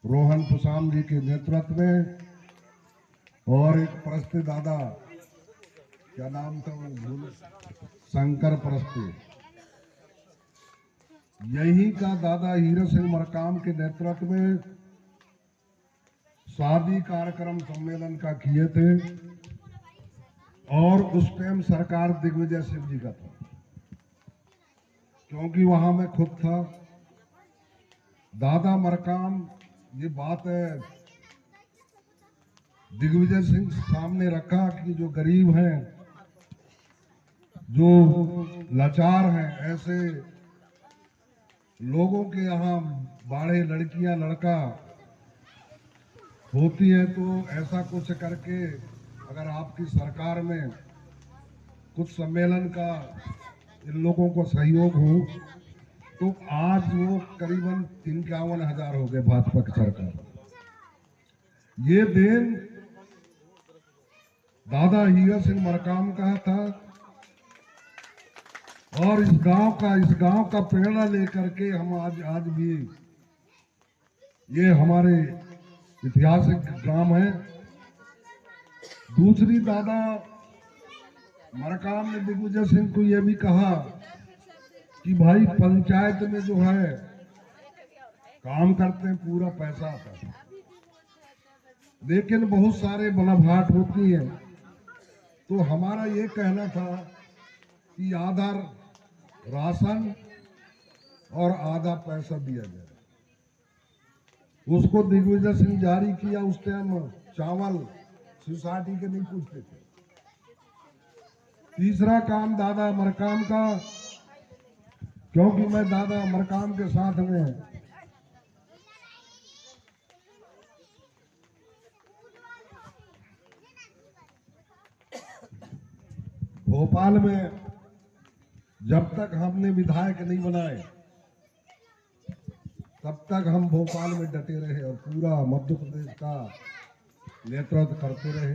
रोहन पुसाम जी के नेतृत्व में, और एक प्रस्ते दादा, क्या नाम था वो भूल, शंकर प्रस्ते, यहीं का दादा हीरक सिंह मरकाम के नेतृत्व में शादी कार्यक्रम सम्मेलन का किए थे। और उस टाइम सरकार दिग्विजय सिंह जी का था, क्योंकि वहां मैं खुद था। दादा मरकाम, ये बात है दिग्विजय सिंह सामने रखा कि जो गरीब हैं, जो लाचार हैं, ऐसे लोगों के यहाँ बाढ़े लड़कियां लड़का होती है, तो ऐसा कुछ करके अगर आपकी सरकार में कुछ सम्मेलन का इन लोगों को सहयोग हो, तो आज वो करीबन 51,000 हो गए भाजपा की सरकार। ये देन दादा हीरक सिंह मरकाम का था, और इस गांव का प्रेरणा लेकर के हम आज भी ये हमारे ऐतिहासिक ग्राम है। दूसरी, दादा मरकाम ने दिग्विजय सिंह को यह भी कहा कि भाई पंचायत में जो है काम करते हैं पूरा पैसा आता है, लेकिन बहुत सारे बलाभाट होती है, तो हमारा ये कहना था कि आधा राशन और आधा पैसा दिया जाए। उसको दिग्विजय सिंह जारी किया। उस टाइम चावल सोसाइटी के नहीं पूछते थे। तीसरा काम दादा मरकाम का, क्योंकि मैं दादा मरकाम के साथ में भोपाल में जब तक हमने विधायक नहीं बनाए तब तक हम भोपाल में डटे रहे और पूरा मध्य प्रदेश का नेतृत्व करते रहे।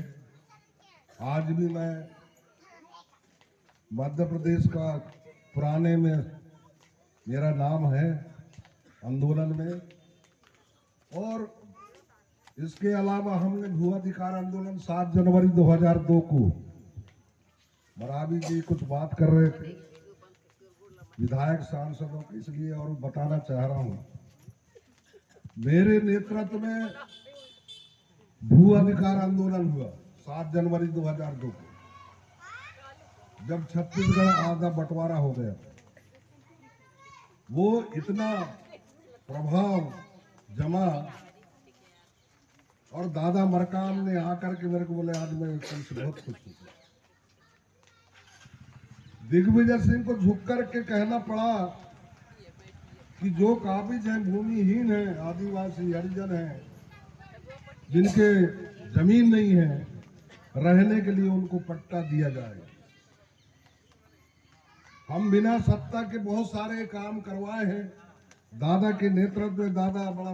आज भी मैं मध्य प्रदेश का पुराने में मेरा नाम है आंदोलन में। और इसके अलावा हमने भू अधिकार आंदोलन 7 जनवरी 2002 को, मरावी जी कुछ बात कर रहे थे विधायक सांसदों के, इसलिए और बताना चाह रहा हूं, मेरे नेतृत्व में भू अधिकार आंदोलन हुआ 7 जनवरी 2002 को, जब छत्तीसगढ़ आधा बंटवारा हो गया। वो इतना प्रभाव जमा, और दादा मरकाम ने आकर के मेरे को बोले आज मैं तुमसे बहुत खुश हूं। दिग्विजय सिंह को झुक करके कहना पड़ा कि जो काबिज हैं, भूमिहीन हैं, आदिवासी हरिजन हैं, जिनके जमीन नहीं है, रहने के लिए उनको पट्टा दिया जाए। हम बिना सत्ता के बहुत सारे काम करवाए हैं दादा के नेतृत्व में। दादा बड़ा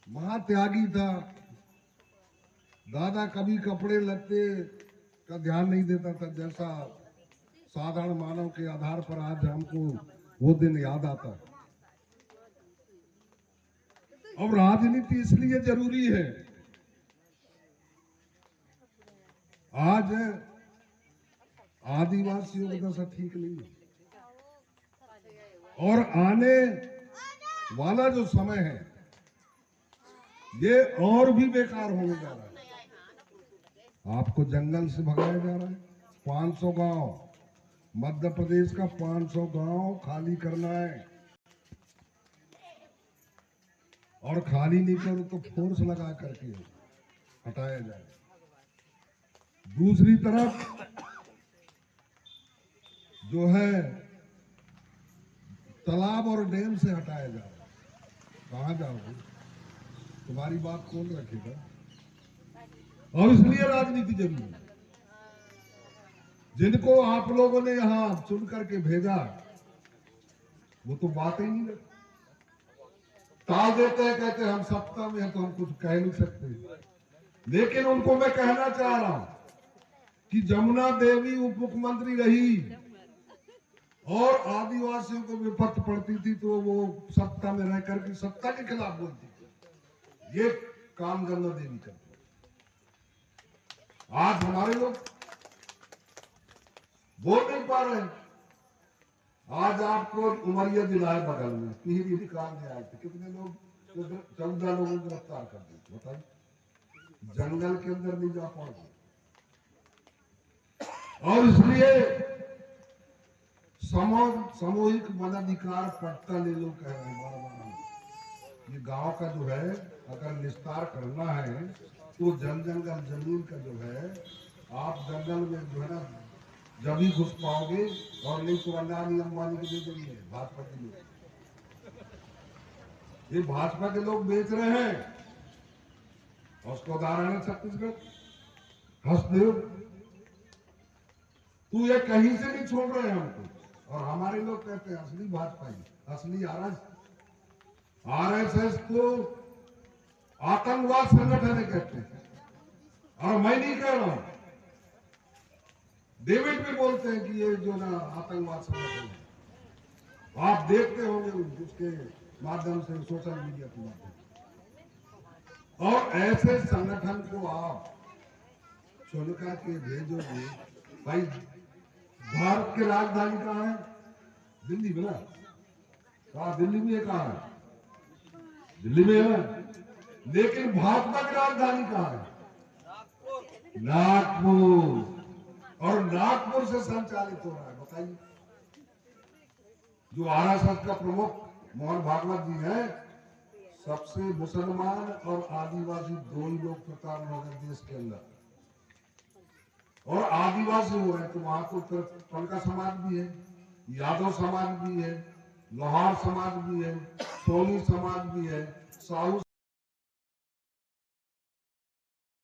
महात्यागी था। दादा कभी कपड़े लत्ते का ध्यान नहीं देता था, जैसा साधारण मानव के आधार पर आज हमको वो दिन याद आता है। अब राजनीति इसलिए जरूरी है, आज आदिवासियों की दशा ठीक नहीं है, और आने वाला जो समय है ये और भी बेकार होने जा रहा है। आपको जंगल से भगाया जा रहा है। 500 गांव, मध्य प्रदेश का 500 गांव खाली करना है, और खाली नहीं करो तो फोर्स लगा करके हटाया जाए। दूसरी तरफ जो है तालाब और डैम से हटाया जा रहा है। कहां जाओगे? तुम्हारी बात कौन रखेगा? और इसलिए राजनीति जरूरी है। जिनको आप लोगों ने यहां चुन करके भेजा, वो तो बात ही नहीं है, टाल देते हैं, कहते हैं हम सत्ता में हैं तो हम कुछ कह नहीं सकते। लेकिन उनको मैं कहना चाह रहा हूं कि जमुना देवी उप मुख्यमंत्री रही और आदिवासियों को विपत्ति पड़ती थी तो वो सत्ता में रह करके सत्ता के खिलाफ बोलती थी। ये काम गंगा देवी करती। आज हमारे लोग बोल नहीं पा रहे हैं। आज आपको उमरिया जिला है बगल में, टिहरी निकाल में आए थे, कितने लोग, 14 लोगों को गिरफ्तार कर दिए। बताइए, जंगल के अंदर नहीं जा पाओगे। और इसलिए सामूहिक वनाधिकार पट्टा ले लो कह रहे हैं बार बार। ये गांव का जो है अगर निस्तार करना है तो जंगल जमीन का जो है आप जंगल में जो है ना जब ही घुस पाओगे, और नहीं तो अडानी अंबानी के दे देंगे भाजपा के लोग। ये भाजपा के लोग बेच रहे हैं। और उसका उदाहरण है छत्तीसगढ़। हंसदेव, तू ये कहीं से नहीं छोड़ रहे हैं हमको। और हमारे लोग कहते हैं असली भाजपा ही, असली आरएसएस को आतंकवाद संगठन कहते हैं। और मैं नहीं कह रहा हूं, डेविड भी बोलते हैं कि ये जो ना आतंकवाद संगठन है। आप देखते होंगे उसके माध्यम से, सोशल मीडिया के माध्यम से। और ऐसे संगठन को आप चुन करके भेजोगे। भाई, भारत की राजधानी कहाँ है? दिल्ली में ना। कहा दिल्ली में, कहा है? दिल्ली में है। लेकिन भाजपा की राजधानी कहाँ है? नागपुर। और नागपुर से संचालित हो रहा है। बताइए, जो आरएसएस का प्रमुख मोहन भागवत जी है, सबसे मुसलमान और आदिवासी दोनों लोग प्रताड़ना हो गए देश के अंदर। और आदिवासी हो रहे तो वहां तो पलका समाज भी है, यादव समाज भी है, लोहार समाज भी है, सोनी समाज भी है, साहू